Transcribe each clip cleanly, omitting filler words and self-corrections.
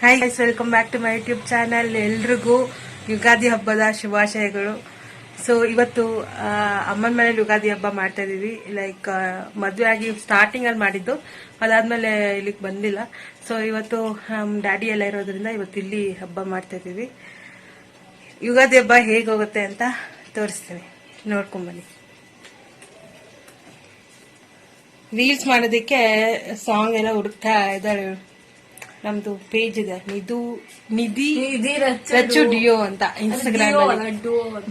Hi guys, welcome back to my YouTube channel. ಎಲ್ರಿಗೂ ಯುಗಾದಿ ಹಬ್ಬದ ಶುಭಾಶಯಗಳು. ಸೊ ಇವತ್ತು ಅಮ್ಮನ ಮನೇಲಿ ಯುಗಾದಿ ಹಬ್ಬ ಮಾಡ್ತಾ ಇದೀವಿ. ಲೈಕ್ ಮದುವೆ ಆಗಿ ಸ್ಟಾರ್ಟಿಂಗ್ ಅಲ್ಲಿ ಮಾಡಿದ್ದು, ಅದಾದ್ಮೇಲೆ ಇಲ್ಲಿಗೆ ಬಂದಿಲ್ಲ. ಸೊ ಇವತ್ತು ಡ್ಯಾಡಿ ಎಲ್ಲ ಇರೋದ್ರಿಂದ ಇವತ್ತು ಇಲ್ಲಿ ಹಬ್ಬ ಮಾಡ್ತಾ ಇದೀವಿ. ಯುಗಾದಿ ಹಬ್ಬ ಹೇಗೆ ಹೋಗುತ್ತೆ ಅಂತ ತೋರಿಸ್ತೀನಿ, ನೋಡ್ಕೊಂಬನ್ನಿ. ರೀಲ್ಸ್ ಮಾಡೋದಕ್ಕೆ ಸಾಂಗ್ ಎಲ್ಲ ಹುಡುಕ್ತಾ ಇದ್ದಾಳೆ. ನಮ್ದು ಪೇಜ್ ಇದೆ, ನಿಧಿ ರಚ್ಚು ಡಿಯೋ ಅಂತ, ಇನ್ಸ್ಟಾಗ್ರಾಮ್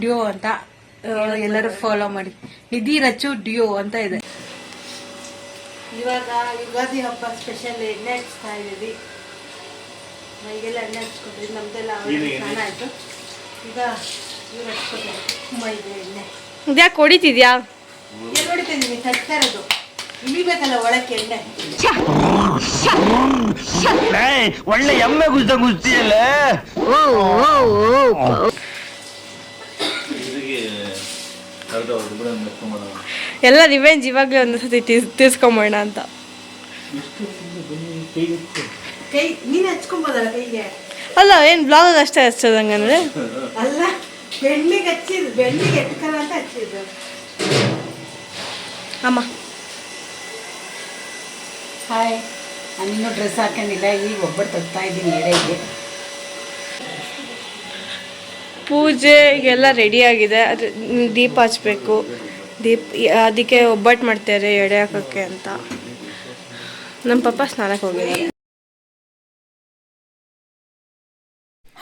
ಡಿಯೋ ಅಂತ, ಎಲ್ಲರೂ ಫಾಲೋ ಮಾಡಿ. ನಿಧಿ ರಚ್ಚು ಡಿಯೋ ಅಂತ ಇದೆ. ಇವಾಗ ಯುಗಾದಿ ಹಬ್ಬ ಸ್ಪೆಷಲ್ ಎಣ್ಣೆ ಹಚ್ತಾ ಇದೀವಿ. ಮೈಗೆಲ್ಲ ಎಣ್ಣೆ ಹಚ್ಕೊತೀವಿ. ನಮ್ದೆಲ್ಲ ಸ್ನಾನ ಆಯ್ತು. ಈಗ ಇವ್ರು ಹಚ್ಕೊತೀವಿ ಮೈಗೆ ಎಣ್ಣೆ. ಇದ್ಯಾಕೆ ಹೊಡಿತಿದ್ಯಾ? ಎಲ್ಲಿ ಹೊಡಿತಿದ್ದೀನಿ? ಹಚ್ತಾ ಇರೋದು ಇಳಿಬೇಕಲ್ಲ ಒಳಕ್ಕೆ ಎಣ್ಣೆ. ಒಳ್ಳೆ ಎಮ್ಮೆ ಗುಸ್ತಿಯಲ್ಲ. ಎಲ್ಲ ರಿವೆಂಜ್ ಇವಾಗಲೇ ಒಂದ್ಸತಿ ತೀರ್ಸ್ಕೊಂಬೋಣ ಅಂತ. ಕೈ ನೀನು ಹಚ್ಕೊಂಬೋದಲ್ಲ ಕೈಗೆ? ಅಲ್ಲ, ಏನು ಬ್ಲಾಗ್ ಅಷ್ಟೇ ಹಚ್ಚೋದಂಗಂದ್ರೆ ಅಲ್ಲ, ಬೆಣ್ಣಿಗೆ ಹಚ್ಚಿದ್ದು, ಬೆಣ್ಣಿಗೆ ಎಟ್ಕಲ್ಲ ಅಂತ ಹಚ್ಚಿದ್ದು ಅಮ್ಮ. ಹಾಯ್, ನಾನಿನ್ನೂ ಡ್ರೆಸ್ ಹಾಕೊಂಡಿಲ್ಲ. ಈಗ ಒಬ್ಬಟ್ಟು ತಗ್ತಾ ಇದ್ದೀನಿ ಎಡೆಗೆ. ಪೂಜೆಗೆಲ್ಲ ರೆಡಿ ಆಗಿದೆ. ಅದು ದೀಪ ಹಚ್ಬೇಕು. ಅದಕ್ಕೆ ಒಬ್ಬಟ್ಟು ಮಾಡ್ತಾರೆ ಎಡೆ ಹಾಕೋಕ್ಕೆ ಅಂತ. ನಮ್ಮ ಪಪ್ಪ ಸ್ನಾನಕ್ಕೆ ಹೋಗಿದ್ದಾರೆ.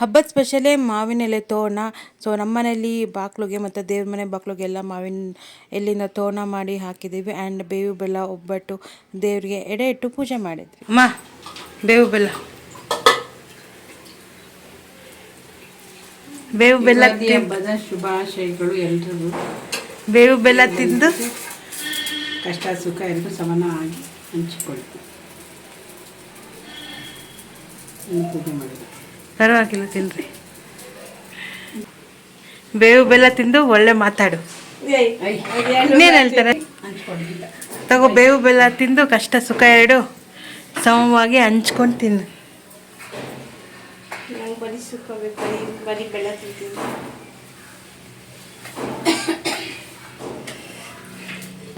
ಹಬ್ಬದ ಸ್ಪೆಷಲೇ ಮಾವಿನ ಎಲೆ ತೋರಣ. ಸೊ ನಮ್ಮನೇಲಿ ಬಾಕ್ಲಿಗೆ ಮತ್ತು ದೇವ್ರ ಮನೆ ಬಾಕ್ಲಿಗೆಲ್ಲ ಮಾವಿನ ಎಲ್ಲಿಂದ ತೋರಣ ಮಾಡಿ ಹಾಕಿದ್ದೀವಿ. ಆ್ಯಂಡ್ ಬೇವು ಬೆಲ್ಲ ಒಬ್ಬಟ್ಟು ದೇವರಿಗೆ ಎಡೆ ಇಟ್ಟು ಪೂಜೆ ಮಾಡಿದ್ವಿ. ಅಮ್ಮ, ಬೇವು ಬೆಲ್ಲ ಹಬ್ಬದ ಶುಭಾಶಯಗಳು ಎಲ್ರಿಗೂ. ಬೇವು ಬೆಲ್ಲ ತಿಂದು ಕಷ್ಟ ಸುಖ ಎಲ್ಲರೂ ಸಮಾನವಾಗಿ ಹಂಚಿಕೊಳ್ಳಿ. ಪೂಜೆ ಮಾಡಿದ್ವಿ. ಪರವಾಗಿಲ್ಲ, ತಿನ್ರಿ. ಬೇವು ಬೆಲ್ಲ ತಿಂದು ಒಳ್ಳೆ ಮಾತಾಡು. ಇನ್ನೇನು ಹೇಳ್ತಾರೆ? ತಗೋ, ಬೇವು ಬೆಲ್ಲ ತಿಂದು ಕಷ್ಟ ಸುಖ ಎರಡು ಸಮವಾಗಿ ಹಂಚ್ಕೊಂಡು ತಿನ್ನು. ಬರೀ ಸುಖ ಬೇಕು, ಬರೀ ಬೆಲ್ಲ ತಿಂತೀನಿ.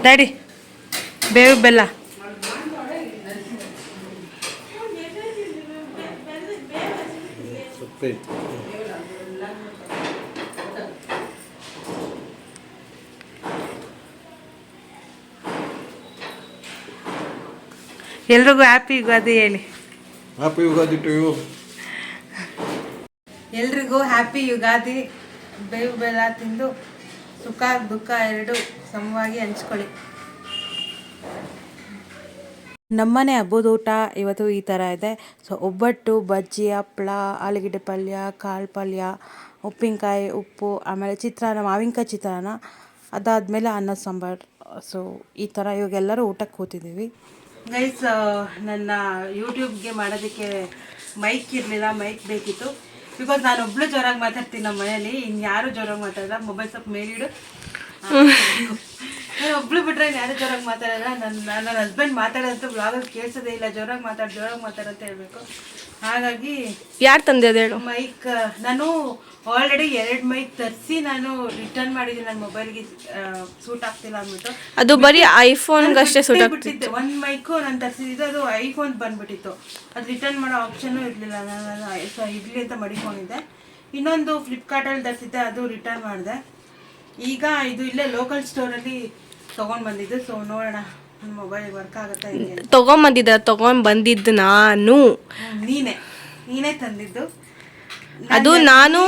ಡ್ಯಾಡಿ, ಬೇವು ಬೆಲ್ಲ ಎಲ್ರಿಗೂ ಹ್ಯಾಪಿ ಯುಗಾದಿ ಹೇಳಿ. Happy Ugadi to you. ಎಲ್ರಿಗೂ ಹ್ಯಾಪಿ ಯುಗಾದಿ. ಬೇವು ಬೆಲ್ಲ ತಿಂದು ಸುಖ ದುಃಖ ಎರಡು ಸಮವಾಗಿ ಹಂಚ್ಕೊಳ್ಳಿ. ನಮ್ಮನೆ ಹಬ್ಬದ ಊಟ ಇವತ್ತು ಈ ಥರ ಇದೆ. ಸೊ ಒಬ್ಬಟ್ಟು, ಬಜ್ಜಿ, ಹಪ್ಪಳ, ಆಲೂಗೆಡ್ಡೆ ಪಲ್ಯ, ಕಾಳು ಪಲ್ಯ, ಉಪ್ಪಿನಕಾಯಿ, ಉಪ್ಪು, ಆಮೇಲೆ ಚಿತ್ರಾನ್ನ, ಮಾವಿನಕಾಯಿ ಚಿತ್ರಾನ್ನ, ಅದಾದಮೇಲೆ ಅನ್ನ ಸಾಂಬಾರು. ಸೊ ಈ ಥರ ಇವಾಗೆಲ್ಲರೂ ಊಟಕ್ಕೆ ಕೂತಿದ್ದೀವಿ. ಗೈಸ್, ನನ್ನ ಯೂಟ್ಯೂಬ್ಗೆ ಮಾಡೋದಕ್ಕೆ ಮೈಕ್ ಇರಲಿಲ್ಲ, ಮೈಕ್ ಬೇಕಿತ್ತು. ಬಿಕಾಸ್ ನಾನು ಒಬ್ಳು ಜೋರಾಗಿ ಮಾತಾಡ್ತೀನಿ ನಮ್ಮ ಮನೇಲಿ, ಇನ್ಯಾರು ಜೋರಾಗಿ ಮಾತಾಡಲ್ಲ. ಮೊಬೈಲ್ ಸ್ವಲ್ಪ ಮೇಲಿಡು. ನಾನು ಒಬ್ಳು ಬಿಟ್ರೆ ಯಾರು ಜೋರಾಗಿ ಮಾತಾಡಲ್ಲ. ನನ್ನ ಹಸ್ಬೆಂಡ್ ಮಾತಾಡೋದಂತೂ ಬ್ಲಾಗಲ್ಲಿ ಕೇಳಿಸೋದೇ ಇಲ್ಲ. ಜೋರಾಗಿ ಮಾತಾಡಂತ ಹೇಳ್ಬೇಕು. ಹಾಗಾಗಿ ಯಾರು ತಂದೆ ಹೇಳು? ಮೈಕ್ ನಾನು ಆಲ್ರೆಡಿ 2 ಮೈಕ್ ತರಿಸಿ ನಾನು ರಿಟರ್ನ್ ಮಾಡಿದ್ದೀನಿ. ನನ್ನ ಮೊಬೈಲ್ಗೆ ಸೂಟ್ ಆಗ್ತಿಲ್ಲ ಅಂದ್ಬಿಟ್ಟು. ಅದು ಬರೀ ಐಫೋನ್ಗೆ ಅಷ್ಟೇ ಸೂಟ್ ಆಗ್ತಿತ್ತು. 1 ಮೈಕು ನಾನು ತರಿಸಿದ್ದು, ಅದು ಐಫೋನ್ ಬಂದ್ಬಿಟ್ಟಿತ್ತು. ಅದು ರಿಟರ್ನ್ ಮಾಡೋ ಆಪ್ಷನ್ನು ಇರಲಿಲ್ಲ. ನಾನು ಇರಲಿ ಅಂತ ಮಡಿಕೊಂಡಿದ್ದೆ. ಇನ್ನೊಂದು ಫ್ಲಿಪ್ಕಾರ್ಟಲ್ಲಿ ತರಿಸಿದ್ದೆ, ಅದು ರಿಟರ್ನ್ ಮಾಡಿದೆ. ಈಗ ಇದು ಇಲ್ಲೇ ಲೋಕಲ್ ಸ್ಟೋರಲ್ಲಿ ತೊಗೊಂಡು ಬಂದಿದ್ದು. ಸೊ ನೋಡೋಣ ನನ್ನ ಮೊಬೈಲ್ ವರ್ಕ್ ಆಗುತ್ತಾ ಇದೆ. ತೊಗೊಂಡ್ಬಂದಿದ್ದು ನಾನು, ನೀನೇ ತಂದಿದ್ದು. ಅದು ನಾನು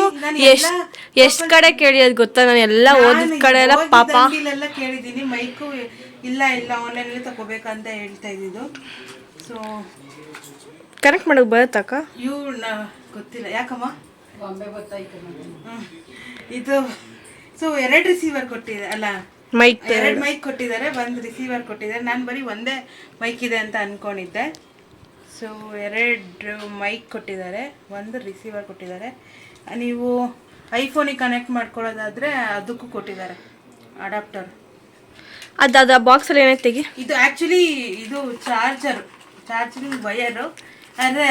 ಎಷ್ಟು ಕಡೆ ಕೇಳಿಯೋದು ಗೊತ್ತಾ? ನಾನು ಎಲ್ಲ ಓದಿದ ಕಡೆ ಎಲ್ಲ ಪಾಪ ಇಲ್ಲೆಲ್ಲ ಕೇಳಿದ್ದೀನಿ. ಮೈಕು ಇಲ್ಲ ಆನ್ಲೈನಲ್ಲಿ ತಗೋಬೇಕಂತ ಹೇಳ್ತಾ ಇದ್ದಿದ್ದು. ಸೊ ಕನೆಕ್ಟ್ ಮಾಡೋಕೆ ಬರುತ್ತಕ್ಕ? ಗೊತ್ತಿಲ್ಲ ಯಾಕಮ್ಮ, ಇದು ಸೊ 2 ರಿಸೀವರ್ ಕೊಟ್ಟಿದೆ ಅಲ್ಲ, ಮೈಕ್ 2 ಮೈಕ್ ಕೊಟ್ಟಿದ್ದಾರೆ, 1 ರಿಸೀವರ್ ಕೊಟ್ಟಿದ್ದಾರೆ. ನಾನು ಬರೀ ಒಂದೇ ಮೈಕ್ ಇದೆ ಅಂತ ಅಂದ್ಕೊಂಡಿದ್ದೆ. ಸೊ 2 ಮೈಕ್ ಕೊಟ್ಟಿದ್ದಾರೆ, 1 ರಿಸೀವರ್ ಕೊಟ್ಟಿದ್ದಾರೆ. ನೀವು ಐಫೋನಿಗೆ ಕನೆಕ್ಟ್ ಮಾಡ್ಕೊಳ್ಳೋದಾದರೆ ಅದಕ್ಕೂ ಕೊಟ್ಟಿದ್ದಾರೆ ಅಡಾಪ್ಟರ್. ಅದು ಬಾಕ್ಸಲ್ಲಿ ಏನೈತೆ? ಇದು ಆ್ಯಕ್ಚುಲಿ ಇದು ಚಾರ್ಜಿಂಗ್ ವಯರು. ಆದರೆ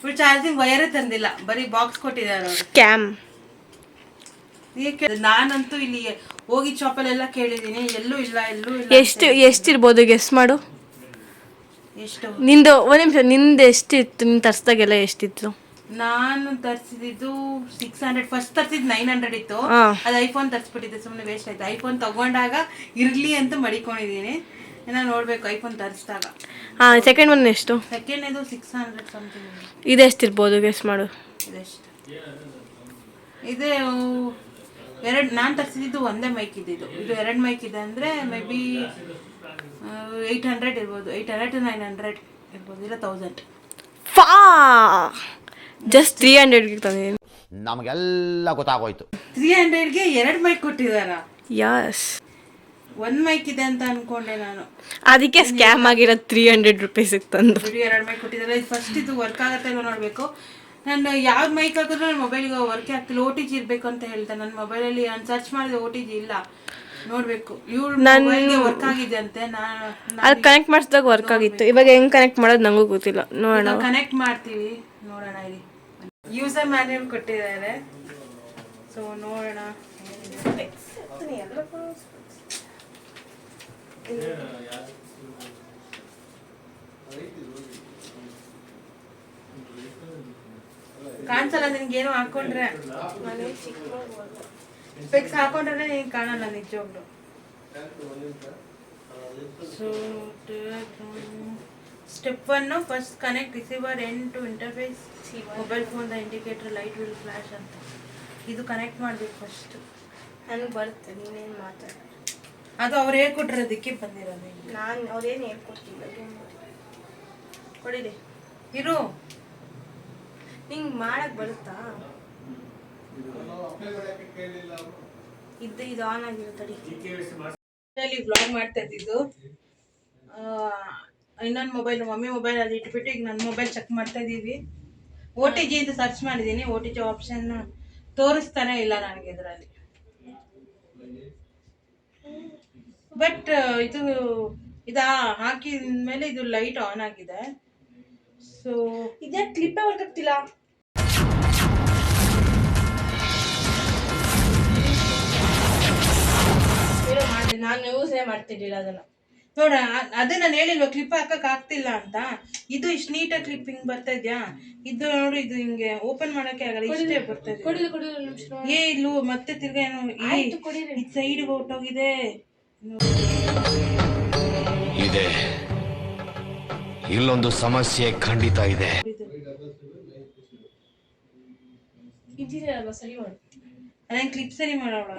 ಫುಲ್ ಚಾರ್ಜಿಂಗ್ ವಯರೇ ತಂದಿಲ್ಲ, ಬರೀ ಬಾಕ್ಸ್ ಕೊಟ್ಟಿದ್ದಾರೆ ಅವರು. ಸ್ಕ್ಯಾಮ್. ನಾನಂತೂ ಇಲ್ಲಿ ಹೋಗಿ ಶಾಪಲ್ಲೆಲ್ಲ ಕೇಳಿದೀನಿ, ಎಲ್ಲೂ ಇಲ್ಲ. ಎಷ್ಟಿರ್ಬೋದು ಗೆಸ್ ಮಾಡು. ಎಷ್ಟು? ನಿಂದು ಒಂದ್ ನಿಮಿಷ, ನಿಂದು ಎಷ್ಟಿತ್ತು? ನೀನು ತರ್ಸ್ದಾಗೆಲ್ಲ ಎಷ್ಟಿತ್ತು? ನಾನು ತರಿಸಿದ್ದು 600. ಫಸ್ಟ್ ತರಿಸಿದ್ 900 ಇತ್ತು. ಅದು ಐಫೋನ್ ತರಿಸ್ಬಿಟ್ಟಿದ್ದೆ, ಸುಮ್ಮನೆ ವೇಸ್ಟ್ ಆಯ್ತು. ಐಫೋನ್ ತಗೊಂಡಾಗ ಇರ್ಲಿ ಅಂತ ಮಡಿಕೊಂಡಿದ್ದೀನಿ. ಏನೋ ನೋಡ್ಬೇಕು ಐಫೋನ್ ತರಿಸಿದಾಗ. ಸೆಕೆಂಡ್ ಒನ್ ಎಷ್ಟು? ಸೆಕೆಂಡ್ ಇದು 600 ಸಮಥಿಂಗ್. ಇದೆಷ್ಟಿರ್ಬೋದು ಗೆಸ್ ಮಾಡು. ಇದೆಷ್ಟು? ಇದು ನಾನು ತರಿಸಿದ್ದು ಒಂದೇ ಮೈಕ್ ಇದ್ದಿದ್ದು. ಇದು 2 ಮೈಕ್ ಇದೆ ಅಂದರೆ ಮೇ ಬಿ 800 ಇರ್ಬೋದು. 800 to 900 ಇರ್ಬೋದು, ಇಲ್ಲ 1000. ಜಸ್ಟ್ 300ಗೆ ತಂದಿದ್ದೀನಿ. ನಮಗೆಲ್ಲ ಗೊತ್ತಾಗೋಯ್ತು. 300ಗೆ 2 ಮೈಕ್ ಕೊಟ್ಟಿದಾರ? ಯಸ್. 1 ಮೈಕ್ ಇದೆ ಅಂತ ಅನ್ಕೊಂಡೆ ನಾನು. ಅದಕ್ಕೆ ಸ್ಕ್ಯಾಮ್ ಆಗಿರೋದು 300 ರೂಪೀಸಿಗೆ ತಂದು. 2 ಮೈಕ್ ಕೊಟ್ಟಿದ್ದಾರೆ. ಫಸ್ಟ್ ಇದು ವರ್ಕ್ ಆಗುತ್ತೆ ಇಲ್ಲ ನೋಡಬೇಕು. ನಾನು ಯಾವ್ದು ಮೈಕ್ ಹಾಕಿದ್ರು ನನ್ನ ಮೊಬೈಲ್ಗೆ ವರ್ಕೇ ಆಗ್ತಿಲ್ಲ. OTG ಇರಬೇಕು ಅಂತ ಹೇಳ್ತಾರೆ ನನ್ನ ಮೊಬೈಲಲ್ಲಿ. ನಾನು ಸರ್ಚ್ ಮಾಡಿದೆ OTG ಇಲ್ಲ, ನೋಡಬೇಕು. ಇವ್ರು ಮೊಬೈಲ್ಗೆ ವರ್ಕ್ ಆಗಿದೆ ಅಂತೆ. ಅದು ಕನೆಕ್ಟ್ ಮಾಡಿಸಿದಾಗ ವರ್ಕ್ ಆಗಿತ್ತು. ಇವಾಗ ಹೆಂಗೆ ಕನೆಕ್ಟ್ ಮಾಡೋದು ನನಗೂ ಗೊತ್ತಿಲ್ಲ. ನೋಡೋಣ, ಕನೆಕ್ಟ್ ಮಾಡ್ತೀವಿ, ನೋಡೋಣ. ಇಲ್ಲಿ ಯೂಸರ್ ಮ್ಯಾನ್ಯಲ್ ಕೊಟ್ಟಿದ್ದಾರೆ, ಸೊ ನೋಡೋಣ. ಕಾಣಿಸಲ್ಲ ನಿನ್ಗೇನು ಹಾಕೊಂಡ್ರೆ. ಸ್ಪೆಕ್ಸ್ ಹಾಕೊಂಡ್ರೆ ನೀನ್ ಕಾಣಲ್ಲ ನಿಜವಾಗ್ಲು. So step 1, first connect receiver end to interface mobile phone the indicator light will flash ಅಂತ. ಇದು ಕನೆಕ್ಟ್ ಮಾಡ್ಬೇಕು ಫಸ್ಟ್. ನನಗೆ ಬರುತ್ತೆ, ನೀನೇನು ಮಾತಾಡ. ಅದು ಅವ್ರು ಹೇಳ್ಕೊಟ್ಟಿರೋದಕ್ಕೆ ಬಂದಿರೋದು. ನಾನು ಅವ್ರೇನು ಹೇಳ್ಕೊಟ್ಟಿಲ್ಲ. ಕೊಡಿರಿ ಇರು, ನಿಂಗೆ ಮಾಡಕ್ ಬರುತ್ತಾ? ಇದು ಆನ್ ಆಗಿರುತ್ತಡಿ. ವ್ಲಾಗ್ ಮಾಡ್ತಾ ಇದ್ದಿದ್ದು. ಇನ್ನೊಂದು ಮೊಬೈಲ್, ಮಮ್ಮಿ ಮೊಬೈಲ್ ಅಲ್ಲಿ ಇಟ್ಬಿಟ್ಟು ಈಗ ನನ್ನ ಮೊಬೈಲ್ ಚೆಕ್ ಮಾಡ್ತಾ ಇದ್ದೀವಿ. OTG ಅಂತ ಸರ್ಚ್ ಮಾಡಿದ್ದೀನಿ. OTG ಆಪ್ಷನ್ ತೋರಿಸ್ತಾನೆ ಇಲ್ಲ ನನಗೆ ಇದರಲ್ಲಿ. ಬಟ್ ಇದು ಹಾಕಿದ ಮೇಲೆ ಇದು ಲೈಟ್ ಆನ್ ಆಗಿದೆ. ಸೊ ಇದೇ ಕ್ಲಿಪ್ಪೇ ವರ್ಕ್ ಆಗ್ತಿಲ್ಲ. ನಾನು ಯೂಸೇ ಮಾಡ್ತಿರ್ಲಿಲ್ಲ ಅದನ್ನ. ನೋಡ, ಅದೇ ನಾನು ಹೇಳಿಲ್ವ ಕ್ಲಿಪ್ ಹಾಕಕ್ ಆಗ್ತಿಲ್ಲ ಅಂತ. ಇದು ಇಷ್ಟು ನೀಟಾಗಿ ಕ್ಲಿಪ್ ಹಿಂಗ್ ಬರ್ತಾ ಇದ್ಯಾ? ಇದು ನೋಡು, ಇದು ಹಿಂಗೆ ಓಪನ್ ಮಾಡಕ್ಕೆ ಆಗಲ್ಲ, ಇಷ್ಟೇ ಬರ್ತಾ ಇದೆ. ಇಲ್ಲೂ ಮತ್ತೆ ತಿರ್ಗಾ ಏನೋ ಈ ಸೈಡ್ ಹೊಟ್ಟೋಗಿದೆ. ಇದೆ, ಇಲ್ಲೊಂದು ಸಮಸ್ಯೆ ಖಂಡಿತ ಇದೆ. ಇಂಜಿನಿಯರ್ ಅಲ್ವಾ, ಸರಿ ಮಾಡು. ನಾನು ಕ್ಲಿಪ್ ಸರಿ ಮಾಡೋಣ.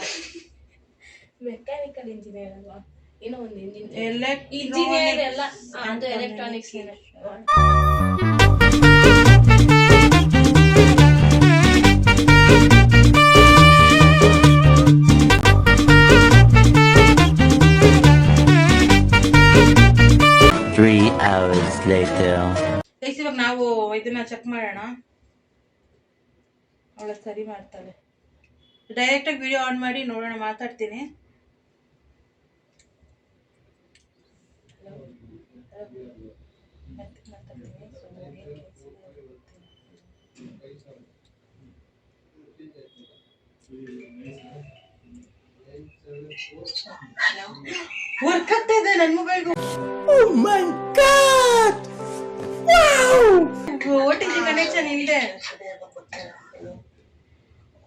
ಮೆಕ್ಯಾನಿಕಲ್ ಇಂಜಿನಿಯರ್ ಅಲ್ವಾ, ಏನೋ ಒಂದು ಇಂಜಿನಿಯರ್ ಎಲ್ಲ ಅದು ಎಲೆಕ್ಟ್ರಾನಿಕ್ಸ್. ಇವಾಗ ನಾವು ಇದನ್ನ ಚೆಕ್ ಮಾಡೋಣ. ಅವಳ ಸರಿ ಮಾಡ್ತಾಳೆ. ಡೈರೆಕ್ಟ್ ಆಗಿ ವಿಡಿಯೋ ಆನ್ ಮಾಡಿ ನೋಡೋಣ, ಮಾತಾಡ್ತೀನಿ. ವರ್ಕ್ ಆಗ್ತಾ ಇದೆ ನನ್ನ ಮೊಬೈಲ್. OTG ಕನೆಕ್ಷನ್ ಇಲ್ಲದೆ.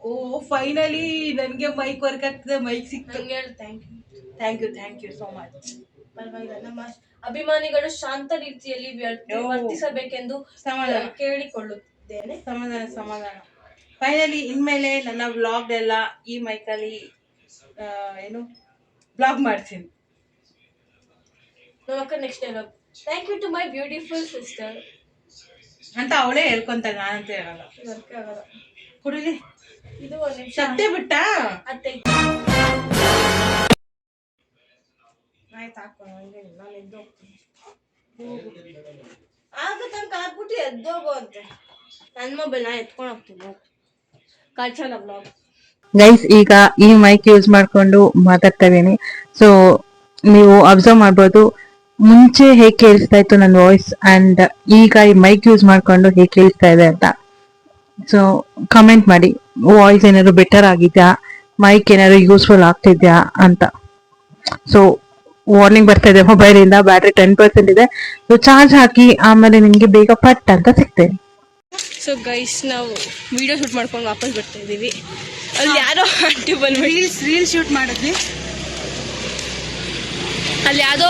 ಓ ಫೈನಲಿ ನನಗೆ ಮೈಕ್ ವರ್ಕ್ ಆಗ್ತದೆ, ಮೈಕ್ ಸಿಕ್ತು. Thank you so much. ಪರವಾಗಿಲ್ಲ, ನಮ್ಮ ಅಭಿಮಾನಿಗಳು ಶಾಂತ ರೀತಿಯಲ್ಲಿ ವರ್ತಿಸಬೇಕೆಂದು ಕೇಳಿಕೊಳ್ಳುತ್ತೇನೆ. ಸಮಾಧಾನ. ಫೈನಲಿ ಇನ್ಮೇಲೆ ನನ್ನ ವ್ಲಾಗ್ ಎಲ್ಲ ಈ ಮೈಕಲ್ಲಿ ಏನು ಬ್ಲಾಗ್ ಮಾಡ್ತೀನಿ. ನಮ್ಮ ಅಕ್ಕ next dialogue, thank you to my beautiful sister ಅಂತ ಅವಳೇ ಹೇಳ್ಕೊಂತಾಳೆ, ನಾನಂತ ಹೇಳಲ್ಲ. ವರ್ಕ್ ಆಗಲ್ಲ. ಕುಡಿಲಿ, ಇದು ಒಂದು ನಿಮಿಷ ಸತ್ತೇ ಬಿಟ್ಟ. ಅತ್ತೆ ಆಯ್ತು, ಹಾಕೋಣ. ನಾನು ಎದ್ದು ಹೋಗ್ತೀನಿ. ಆಗ ತನಕ ಹಾಕ್ಬಿಟ್ಟು ಎದ್ದೋಗು ಅಂತೆ. ನನ್ನ ಮೊಬೈಲ್ ನಾನು ಎತ್ಕೊಂಡು ಹೋಗ್ತೀನಿ. ಕಳ್ಸಲ್ಲ ಬ್ಲಾಗ್. ಗೈಸ್, ಈಗ ಈ ಮೈಕ್ ಯೂಸ್ ಮಾಡ್ಕೊಂಡು ಮಾತಾಡ್ತಾ ಇದೀನಿ. ಸೊ ನೀವು ಅಬ್ಸರ್ವ್ ಮಾಡ್ಬೋದು, ಮುಂಚೆ ಹೇಗೆ ಕೇಳಿಸ್ತಾ ಇತ್ತು ನನ್ನ ವಾಯ್ಸ್ ಅಂಡ್ ಈಗ ಈ ಮೈಕ್ ಯೂಸ್ ಮಾಡ್ಕೊಂಡು ಹೇಗೆ ಕೇಳಿಸ್ತಾ ಇದೆ ಅಂತ. ಸೊ ಕಮೆಂಟ್ ಮಾಡಿ, ವಾಯ್ಸ್ ಏನಾದ್ರು ಬೆಟರ್ ಆಗಿದ್ಯಾ, ಮೈಕ್ ಏನಾದ್ರು ಯೂಸ್ಫುಲ್ ಆಗ್ತಿದ್ಯಾ ಅಂತ. ಸೊ ವಾರ್ನಿಂಗ್ ಬರ್ತಾ ಇದೆ ಮೊಬೈಲಿಂದ, ಬ್ಯಾಟ್ರಿ 10% ಇದೆ. ಸೊ ಚಾರ್ಜ್ ಹಾಕಿ ಆಮೇಲೆ ನಿಮ್ಗೆ ಬೇಗ ಪಟ್ ಅಂತ ಸಿಗ್ತೇನೆ. ಸೊ ಗೈಸ್, ನಾವು ವಿಡಿಯೋ ಶೂಟ್ ಮಾಡ್ಕೊಂಡು ವಾಪಸ್ ಬರ್ತಾ ಇದ್ದೀವಿ. ಅಲ್ಲಿ ಯಾರೋ ಆಂಟಿ ಬಂದ್ಬಿಟ್ಟು ರೀಲ್ ಶೂಟ್ ಮಾಡಿದ್ವಿ. ಅಲ್ಲಿ ಯಾವುದೋ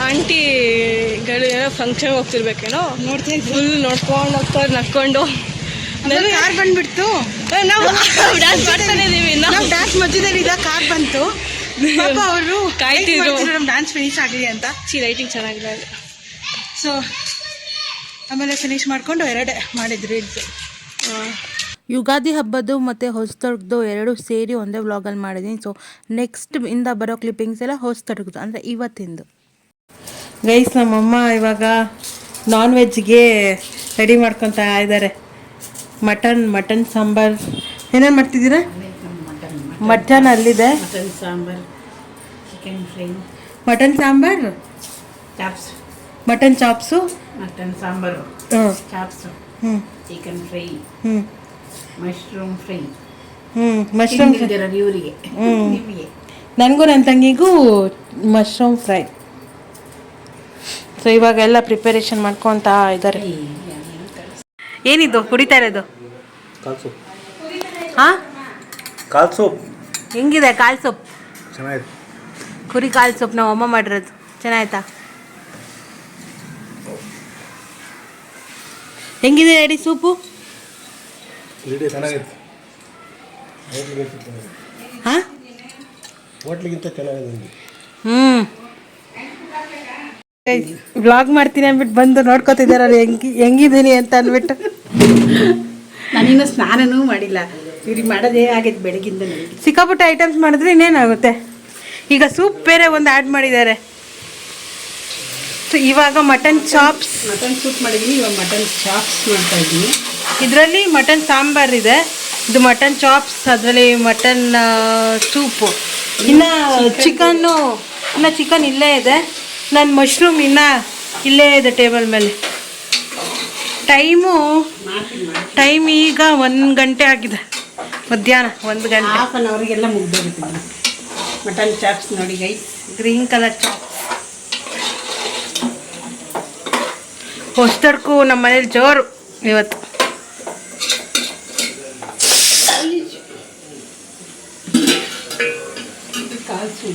ಆಂಟಿಗಳು ಏನೋ ಫಂಕ್ಷನ್ ಹೋಗ್ತಿರ್ಬೇಕೇನೋ, ನೋಡ್ತಾ ಇದ್ವಿ. ಫುಲ್ ನೋಡ್ಕೊಂಡು ಹೋಗ್ತಾರೆ ನಡ್ಕೊಂಡು. ಕಾರ್ ಬಂದ್ಬಿಡ್ತು. ನಾವು ಡ್ಯಾನ್ಸ್ ಮಾಡ್ತಾನೆ ಇದೀವಿ. ನಾವು ಡ್ಯಾನ್ಸ್ ಮಧ್ಯದಲ್ಲಿ ಕಾರ್ ಬಂತು. ಪಾಪ ಅವರು ಕಾಯ್ತಿದ್ರು ನಮ್ಮ ಡ್ಯಾನ್ಸ್ ಫಿನಿಶ್ ಆಗಲಿ ಅಂತ. ಲೈಟಿಂಗ್ ಚೆನ್ನಾಗಿದೆ. ಸೊ ಆಮೇಲೆ ಫಿನಿಶ್ ಮಾಡ್ಕೊಂಡು 2 ಮಾಡಿದ್ರು ರೀಲ್ಸ್. ಯುಗಾದಿ ಹಬ್ಬದ್ದು ಮತ್ತು ಹೊಸತೊರ್ಗದು 2 ಸೇರಿ ಒಂದೇ ವ್ಲಾಗಲ್ಲಿ ಮಾಡಿದ್ದೀನಿ. ಸೊ ನೆಕ್ಸ್ಟ್ ಇಂದ ಬರೋ ಕ್ಲಿಪ್ಪಿಂಗ್ಸ್ ಎಲ್ಲ ಹೊಸತೊರ್ಗದು ಅಂದರೆ ಇವತ್ತಿಂದು. ಗೈಸ್, ನಮ್ಮಮ್ಮ ಇವಾಗ ನಾನ್ ವೆಜ್ಗೆ ರೆಡಿ ಮಾಡ್ಕೊತಾ ಇದ್ದಾರೆ. ಮಟನ್ ಸಾಂಬಾರ್. ಏನೇನು ಮಾಡ್ತಿದ್ದೀರಾ? ಮಟನ್ ಅಲ್ಲಿದೆ, mutton sambar, chicken fry, mutton sambar, chops, mutton chops, mutton sambar, chops, chicken fry, mushroom fry. Mushroom ಇವರಿಗೆ ನನಗೂ ನನ್ನ ತಂಗಿಗೂ ಮಶ್ರೂಮ್ ಫ್ರೈ. ಸೊ ಇವಾಗ ಎಲ್ಲ ಪ್ರಿಪರೇಷನ್ ಮಾಡ್ಕೊತಾ ಇದ್ದಾರೆ. ಏನಿದು ಕುಡಿತಾ ಇರೋದು? ಹಾಂ, ಕಾಲ್ ಸೂಪ್ ಹೆಂಗಿದೆ ಕಾಳು ಸೊಪ್ಪು? ಚೆನ್ನಾಗಿದೆ. ಕುರಿ ಕಾಳು ಸೊಪ್ಪು ನಾವು ಅಮ್ಮ ಮಾಡಿರೋದು. ಚೆನ್ನಾಯ್ತಾ? ಹೆಂಗಿದೆ ರೆಡಿ ಸೂಪು? ಚೆನ್ನಾಗಿತ್ತು. ಹಾಂ, ಹೋಟ್ಲಿಗಿಂತ ಚೆನ್ನಾಗಿದೆ. ವ್ಲಾಗ್ ಮಾಡ್ತೀನಿ ಅಂದ್ಬಿಟ್ಟು ಬಂದು ನೋಡ್ಕೊತಿದ್ದಾರಲ್ಲ ಹೆಂಗಿದ್ದೀನಿ ಅಂತ ಅಂದ್ಬಿಟ್ಟು. ನಾನಿನ್ನೂ ಸ್ನಾನನೂ ಮಾಡಿಲ್ಲ. ಇವ್ರಿಗೆ ಮಾಡೋದೇ ಆಗೈತೆ ಬೆಳಗಿಂದ. ಸಿಕ್ಕಾಪಟ್ಟೆ ಐಟಮ್ಸ್ ಮಾಡಿದ್ರೆ ಇನ್ನೇನಾಗುತ್ತೆ. ಈಗ ಸೂಪ್ ಬೇರೆ ಒಂದು ಆ್ಯಡ್ ಮಾಡಿದ್ದಾರೆ. ಸೊ ಇವಾಗ ಮಟನ್ ಚಾಪ್ಸ್, ಮಟನ್ ಸೂಪ್ ಮಾಡಿದ್ದೀನಿ. ಇವಾಗ ಮಟನ್ ಚಾಪ್ಸ್ ಮಾಡ್ತಾ ಇದ್ದೀನಿ. ಇದರಲ್ಲಿ ಮಟನ್ ಸಾಂಬಾರ್ ಇದೆ, ಇದು ಮಟನ್ ಚಾಪ್ಸ್, ಅದರಲ್ಲಿ ಮಟನ್ ಸೂಪು. ಇನ್ನು ಚಿಕನ್ ಇಲ್ಲೇ ಇದೆ. ನನ್ನ ಮಶ್ರೂಮ್ ಇನ್ನೂ ಇಲ್ಲೇ ಇದೆ ಟೇಬಲ್ ಮೇಲೆ. ಟೈಮ್ ಈಗ 1 ಗಂಟೆ ಆಗಿದೆ, ಮಧ್ಯಾಹ್ನ 1 ಗಂಟೆ. ಹಾಫ್ ಆನ್ ಅವರಿಗೆಲ್ಲ ಮುಗ್ದೋಗುತ್ತಿದ್ದು ಮಟನ್ ಚಾಪ್ಸ್ ನೋಡಿ ಗೈಸ್. Green colour chops. ಹೊಸತರ್ಕು ನಮ್ಮ ಮನೇಲಿ ಜೋರು ಇವತ್ತು. ಕಾಲ್ಸು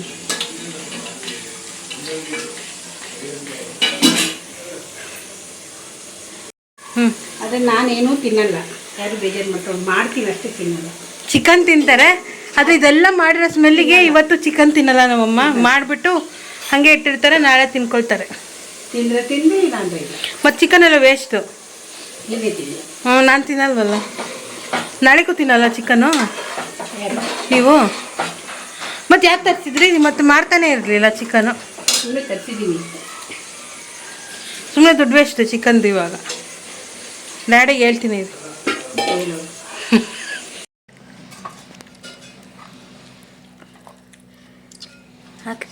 ಆದರೆ ನಾನೇನೂ ತಿನ್ನಲ್ಲ. ಯಾರು ಬೇಜಾರು ಮಾಡ್ತೀನಿ ಅಷ್ಟೇ, ತಿನ್ನಲ್ಲ. ಚಿಕನ್ ತಿಂತಾರೆ, ಆದರೆ ಇದೆಲ್ಲ ಮಾಡಿರೋ ಸ್ಮೆಲ್ಲಿಗೆ ಇವತ್ತು ಚಿಕನ್ ತಿನ್ನಲ್ಲ ನಮ್ಮಮ್ಮ. ಮಾಡಿಬಿಟ್ಟು ಹಾಗೆ ಇಟ್ಟಿರ್ತಾರೆ, ನಾಳೆ ತಿನ್ಕೊಳ್ತಾರೆ. ತಿಂದರೆ ತಿಂದು ಇಲ್ಲ ಅಂದರೆ ಇಲ್ಲ. ಮತ್ತು ಚಿಕನ್ ಎಲ್ಲ ವೇಸ್ಟು. ನೀವೇ ತಿನ್ನಿ. ನಾನು ತಿನ್ನಲ್ವಲ್ಲ, ನಾಳೆಗೂ ತಿನ್ನಲ್ಲ ಚಿಕನ್ನು ಯಾರು ನೀವು. ಮತ್ತು ಯಾಕೆ ತರಿಸಿದ್ರಿ? ಮತ್ತೆ ಮಾಡ್ತಾನೆ ಇರಲಿಲ್ಲ ಚಿಕನ್ನು. ಸುಮ್ಮನೆ ತರಿಸಿದ್ದೀನಿ. ಸುಮ್ಮನೆ ದುಡ್ಡು ವೇಸ್ಟ್ ಚಿಕನ್ದು. ಇವಾಗ ಡ್ಯಾಡಿಗೆ ಹೇಳ್ತೀನಿ ಇದು. ಏನು ಹಾಕಿ.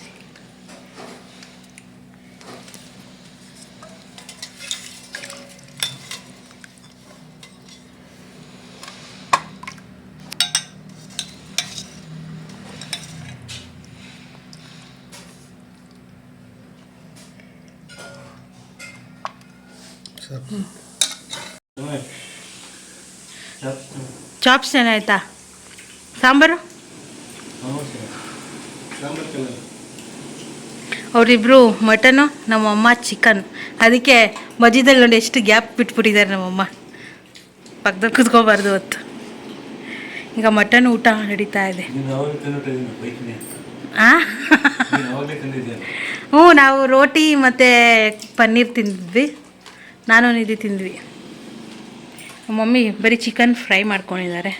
ಚಾಪ್ಸ್ ಏನಾಯ್ತಾ? ಸಾಂಬಾರು ಅವರಿಬ್ರು ಮಟನು, ನಮ್ಮಮ್ಮ ಚಿಕನ್. ಅದಕ್ಕೆ ಮಧ್ಯದಲ್ಲಿ ನೋಡಿ ಎಷ್ಟು ಗ್ಯಾಪ್ ಬಿಟ್ಬಿಟ್ಟಿದ್ದಾರೆ ನಮ್ಮಮ್ಮ. ಪಕ್ಕದಲ್ಲಿ ಕುತ್ಕೋಬಾರ್ದು ಹೊತ್ತು. ಈಗ ಮಟನ್ ಊಟ ನಡೀತಾ ಇದೆ. ಹ್ಞೂ, ನಾವು ರೋಟಿ ಮತ್ತು ಪನ್ನೀರ್ ತಿಂದಿದ್ವಿ. ನಾನು ನಿಧಿ ತಿಂದ್ವಿ. ಮಮ್ಮಿ ಬರೀ ಚಿಕನ್ ಫ್ರೈ ಮಾಡ್ಕೊಂಡಿದ್ದಾರೆ.